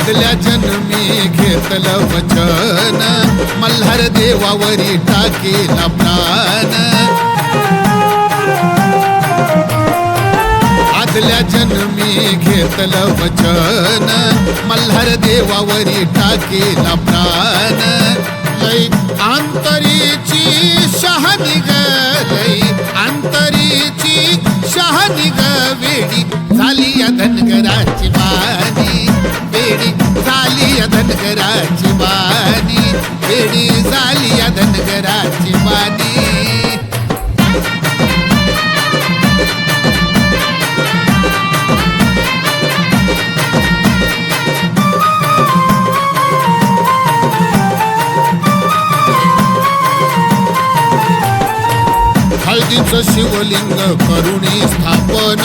आदल्या जन्मी घेतलं वचन, मल्हार देवावरी टाकेला प्राण. आदल्या जन्मी घेतलं वचन, मल्हार देवावरी टाकेला प्राण. लई अंतरीची शहाणी ग, लई अंतरीची शहाणी ग, वेडी झाली या धनगराची बानी, वेडी झाली या धनगराची बानी, वेडी झाली या धनगराची बानी. हळदीचं शिवलिंग करुणी स्थापन,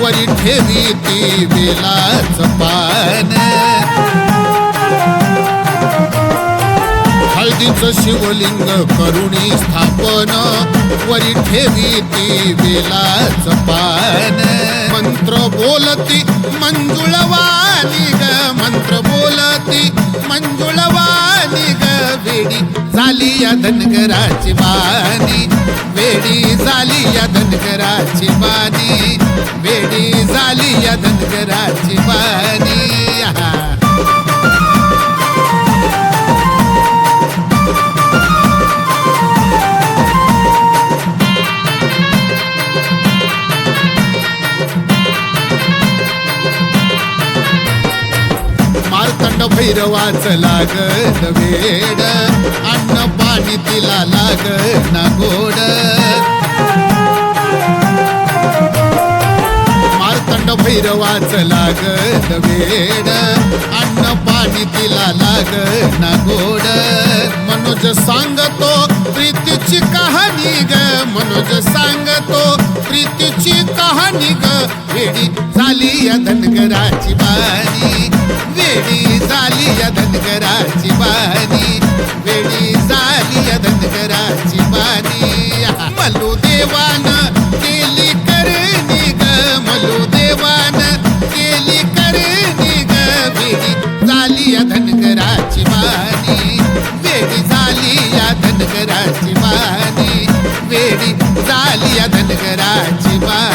वरी ठेवी ती बेलाच पान. हळदीचं शिवलिंग करुणी स्थापन, वरी ठेवी ती बेलाच पान. मंत्र बोलती मंजुळवाणी ग, मंत्र बोलती मंजुळवाणी ग, वेडी झाली या धनगराची बानी, वेडी झाली या धनगराची बानी, वेडी झाली या धनगराची बानी. मार्तंड भैरवाच लागत वेड, अन्न पाणी तिला लागना गोड. मार्तंड भैरवाच लागत वेड, अन्न पाणी तिला लागना गोड. मनोज सांगतो प्रीतीची कहाणी ग, मनोज सांगतो प्रीतीची कहाणी ग, वेडी झाली या धनगराची बानी, वेडी झाली या धनगराची बानी, वेडी झाली या धनगराची बानी. मल्लू देवान केली करणी ग, मल्लू देवान केली करणी ग, वेडी झाली या धनगराची बानी, वेडी झाली या धनगराची बानी, वेडी झाली या धनगराची बानी.